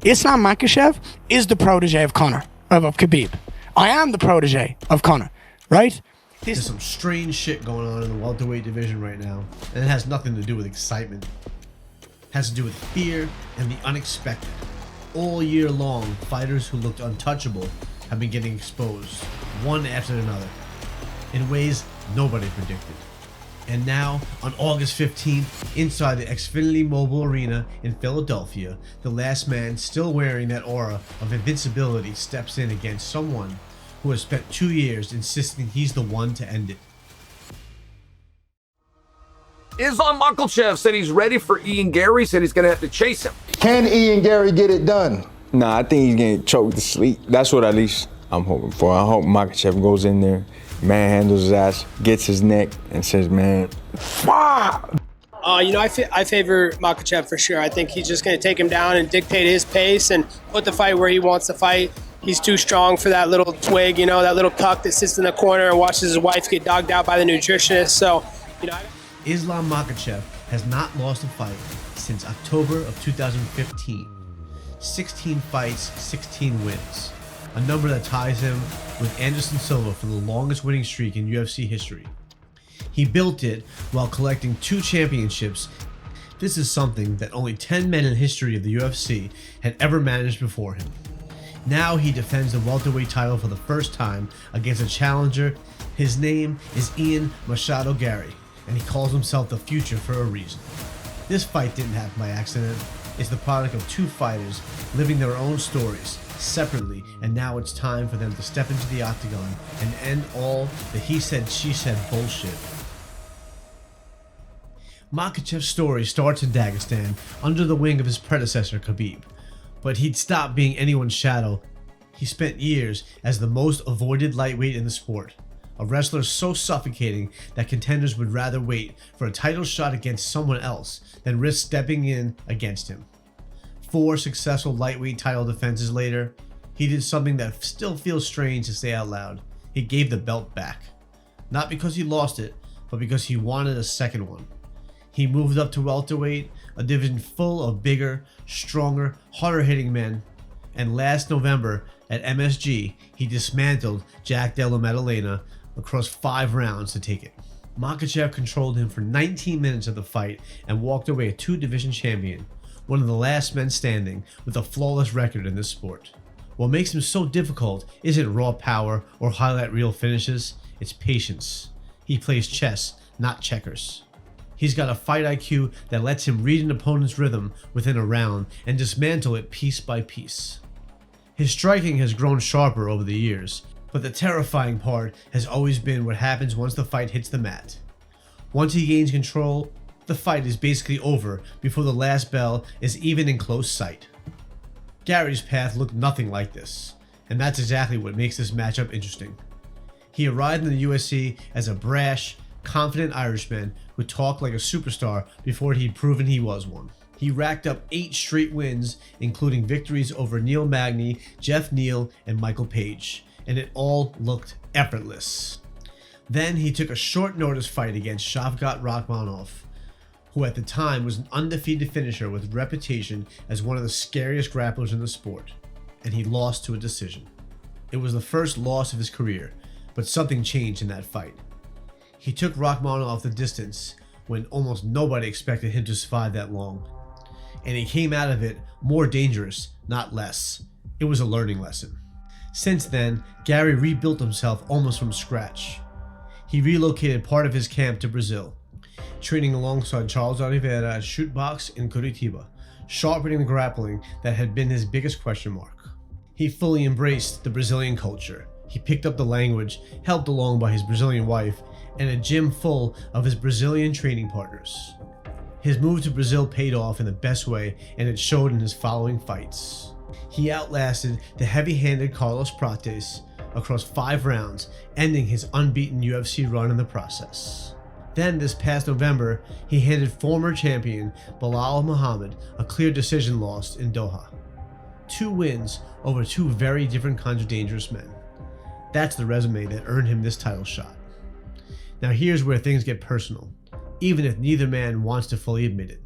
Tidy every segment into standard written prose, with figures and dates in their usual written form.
Islam Makhachev is the protege of Conor, of Khabib. I am the protege of Conor, right? There's some strange shit going on in the welterweight division right now, and it has nothing to do with excitement. It has to do with fear and the unexpected. All year long, fighters who looked untouchable have been getting exposed, one after another, in ways nobody predicted. And now, on August 15th, inside the Xfinity Mobile Arena in Philadelphia, the last man still wearing that aura of invincibility steps in against someone who has spent 2 years insisting he's the one to end it. Islam Makhachev said he's ready for Ian Garry, said he's going to have to chase him. Can Ian Garry get it done? Nah, I think he's getting choked to sleep. That's what at least I'm hoping for. I hope Makhachev goes in there, manhandles his ass, gets his neck, and says, man, fuck! I favor Makhachev for sure. I think he's just going to take him down and dictate his pace and put the fight where he wants to fight. He's too strong for that little twig, that little cuck that sits in the corner and watches his wife get dogged out by the nutritionist. So, Islam Makhachev has not lost a fight since October of 2015. 16 fights, 16 wins. A number that ties him with Anderson Silva for the longest winning streak in UFC history. He built it while collecting 2 championships. This is something that only 10 men in the history of the UFC had ever managed before him. Now he defends the welterweight title for the first time against a challenger. His name is Ian Machado Garry, and he calls himself the future for a reason. This fight didn't happen by accident. It's the product of 2 fighters living their own stories separately, and now it's time for them to step into the octagon and end all the he said, she said bullshit. Makhachev's story starts in Dagestan under the wing of his predecessor Khabib, but he'd stopped being anyone's shadow. He spent years as the most avoided lightweight in the sport, a wrestler so suffocating that contenders would rather wait for a title shot against someone else than risk stepping in against him. 4 successful lightweight title defenses later, he did something that still feels strange to say out loud. He gave the belt back. Not because he lost it, but because he wanted a second one. He moved up to welterweight, a division full of bigger, stronger, harder-hitting men, and last November at MSG, he dismantled Jack Della Maddalena across 5 rounds to take it. Makhachev controlled him for 19 minutes of the fight and walked away a 2-division champion, one of the last men standing with a flawless record in this sport. What makes him so difficult isn't raw power or highlight reel finishes, it's patience. He plays chess, not checkers. He's got a fight IQ that lets him read an opponent's rhythm within a round and dismantle it piece by piece. His striking has grown sharper over the years, but the terrifying part has always been what happens once the fight hits the mat. Once he gains control, the fight is basically over before the last bell is even in close sight. Garry's path looked nothing like this, and that's exactly what makes this matchup interesting. He arrived in the UFC as a brash, confident Irishman who talked like a superstar before he'd proven he was one. He racked up 8 straight wins, including victories over Neil Magny, Jeff Neal, and Michael Page, and it all looked effortless. Then he took a short notice fight against Shavkat Rakhmonov, who at the time was an undefeated finisher with reputation as one of the scariest grapplers in the sport, and he lost to a decision. It was the first loss of his career, but something changed in that fight. He took Rakhmonov the distance when almost nobody expected him to survive that long, and he came out of it more dangerous, not less. It was a learning lesson. Since then, Garry rebuilt himself almost from scratch. He relocated part of his camp to Brazil, training alongside Charles Oliveira at Shootbox in Curitiba, sharpening the grappling that had been his biggest question mark. He fully embraced the Brazilian culture. He picked up the language, helped along by his Brazilian wife, and a gym full of his Brazilian training partners. His move to Brazil paid off in the best way, and it showed in his following fights. He outlasted the heavy-handed Carlos Prates across 5 rounds, ending his unbeaten UFC run in the process. Then this past November, he handed former champion Belal Muhammad a clear decision loss in Doha. 2 wins over 2 very different kinds of dangerous men. That's the resume that earned him this title shot. Now here's where things get personal, even if neither man wants to fully admit it.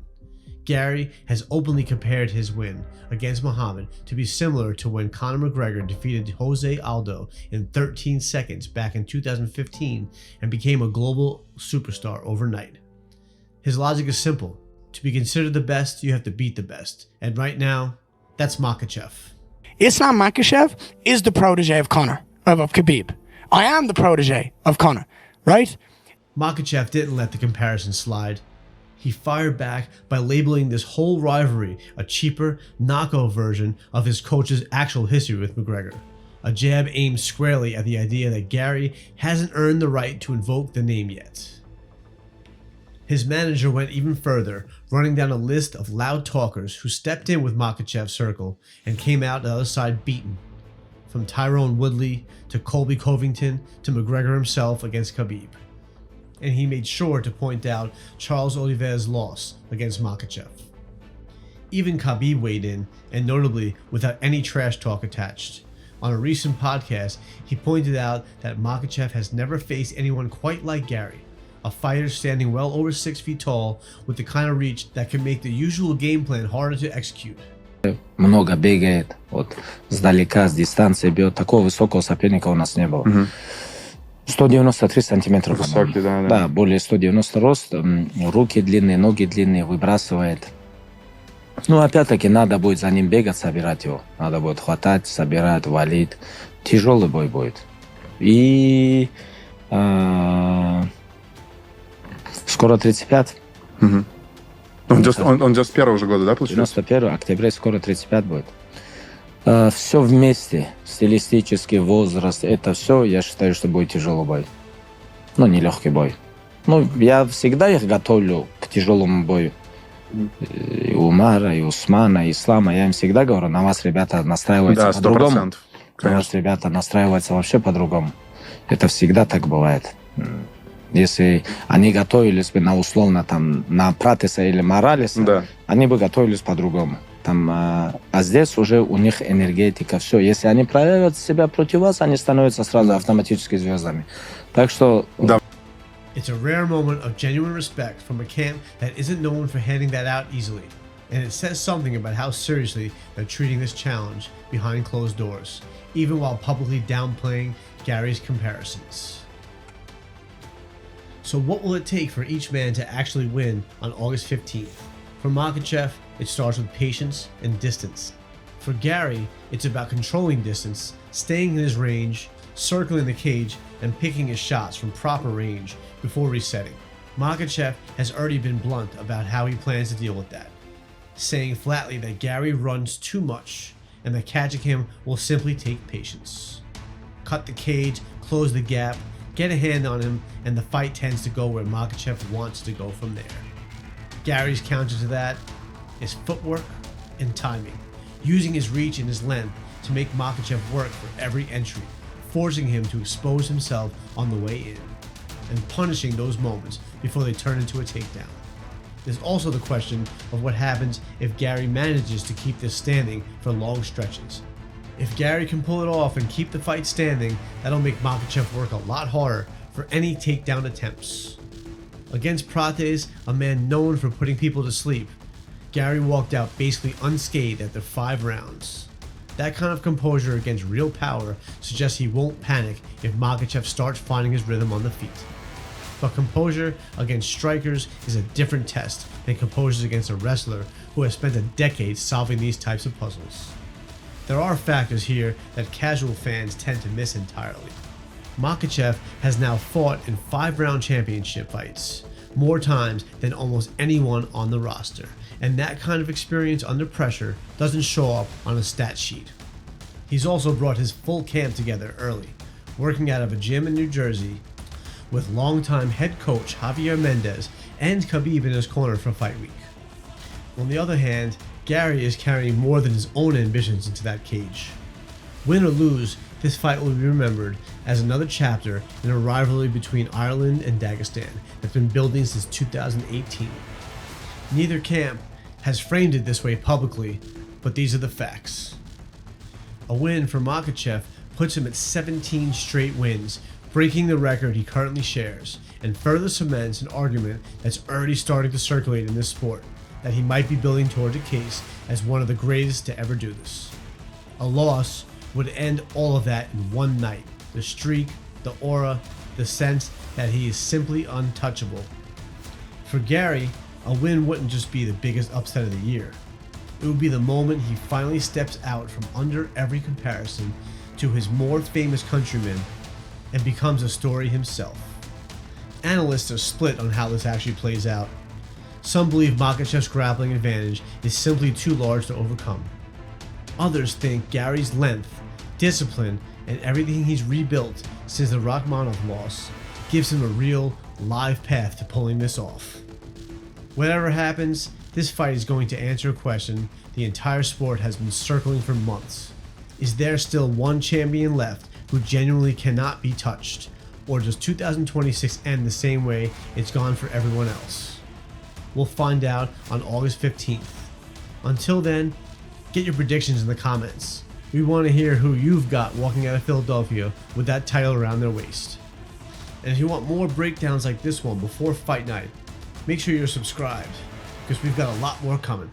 Garry has openly compared his win against Muhammad to be similar to when Conor McGregor defeated Jose Aldo in 13 seconds back in 2015 and became a global superstar overnight. His logic is simple. To be considered the best, you have to beat the best. And right now, that's Makhachev. Islam Makhachev is the protege of Khabib. I am the protege of Conor, right? Makhachev didn't let the comparison slide. He fired back by labeling this whole rivalry a cheaper, knockoff version of his coach's actual history with McGregor. A jab aimed squarely at the idea that Garry hasn't earned the right to invoke the name yet. His manager went even further, running down a list of loud talkers who stepped in with Makhachev's circle and came out the other side beaten. From Tyrone Woodley to Colby Covington to McGregor himself against Khabib. And he made sure to point out Charles Oliveira's loss against Makhachev. Even Khabib weighed in, and notably without any trash talk attached. On a recent podcast, he pointed out that Makhachev has never faced anyone quite like Garry, a fighter standing well over 6 feet tall with the kind of reach that can make the usual game plan harder to execute. Много бегает, вот сдалека, с дистанции бьет. Такого высокого соперника у нас не было. 193 сантиметра. Высокий, да. Да, более 190 рост, руки длинные, ноги длинные, выбрасывает. Ну, опять-таки, надо будет за ним бегать, собирать его. Надо будет хватать, собирать, валить. Тяжелый бой будет. И скоро 35. Он 91 уже года, да, получается? 91, октября, скоро 35 будет. Все вместе, стилистический возраст, это все, я считаю, что будет тяжелый бой. Ну, не легкий бой. Ну, я всегда их готовлю к тяжелому бою. И Умара, и Усмана, и Ислама. Я им всегда говорю, на вас, ребята, настраиваются по-другому. На вас, ребята, настраиваются вообще по-другому. Это всегда так бывает. Если они готовились бы на условно там на Пратеса или Моралеса, да, они бы готовились по-другому. Там, а здесь уже у них энергетика, все. Если они проявят себя против вас, они становятся сразу автоматически звездами. Так что... Да. It's a rare moment of genuine respect from a camp that isn't known for handing that out easily. And it says something about how seriously they're treating this challenge behind closed doors, even while publicly downplaying Garry's comparisons. So what will it take for each man to actually win on August 15th? For Makhachev, it starts with patience and distance. For Garry, it's about controlling distance, staying in his range, circling the cage, and picking his shots from proper range before resetting. Makhachev has already been blunt about how he plans to deal with that, saying flatly that Garry runs too much and that catching him will simply take patience. Cut the cage, close the gap, get a hand on him, and the fight tends to go where Makhachev wants to go from there. Garry's counter to that is footwork and timing, using his reach and his length to make Makhachev work for every entry, forcing him to expose himself on the way in, and punishing those moments before they turn into a takedown. There's also the question of what happens if Garry manages to keep this standing for long stretches. If Garry can pull it off and keep the fight standing, that'll make Makhachev work a lot harder for any takedown attempts. Against Prates, a man known for putting people to sleep, Garry walked out basically unscathed after 5 rounds. That kind of composure against real power suggests he won't panic if Makhachev starts finding his rhythm on the feet. But composure against strikers is a different test than composure against a wrestler who has spent a decade solving these types of puzzles. There are factors here that casual fans tend to miss entirely. Makhachev has now fought in 5-round championship fights, more times than almost anyone on the roster, and that kind of experience under pressure doesn't show up on a stat sheet. He's also brought his full camp together early, working out of a gym in New Jersey, with longtime head coach Javier Mendez and Khabib in his corner for fight week. On the other hand, Garry is carrying more than his own ambitions into that cage. Win or lose, this fight will be remembered as another chapter in a rivalry between Ireland and Dagestan that's been building since 2018. Neither camp has framed it this way publicly, but these are the facts. A win for Makhachev puts him at 17 straight wins, breaking the record he currently shares, and further cements an argument that's already starting to circulate in this sport, that he might be building toward a case as one of the greatest to ever do this. A loss would end all of that in one night. The streak, the aura, the sense that he is simply untouchable. For Garry, a win wouldn't just be the biggest upset of the year. It would be the moment he finally steps out from under every comparison to his more famous countrymen and becomes a story himself. Analysts are split on how this actually plays out. Some believe Makhachev's grappling advantage is simply too large to overcome. Others think Garry's length, discipline, and everything he's rebuilt since the Rakhmonov loss gives him a real, live path to pulling this off. Whatever happens, this fight is going to answer a question the entire sport has been circling for months. Is there still one champion left who genuinely cannot be touched? Or does 2026 end the same way it's gone for everyone else? We'll find out on August 15th. Until then, get your predictions in the comments. We want to hear who you've got walking out of Philadelphia with that title around their waist. And if you want more breakdowns like this one before fight night, make sure you're subscribed, because we've got a lot more coming.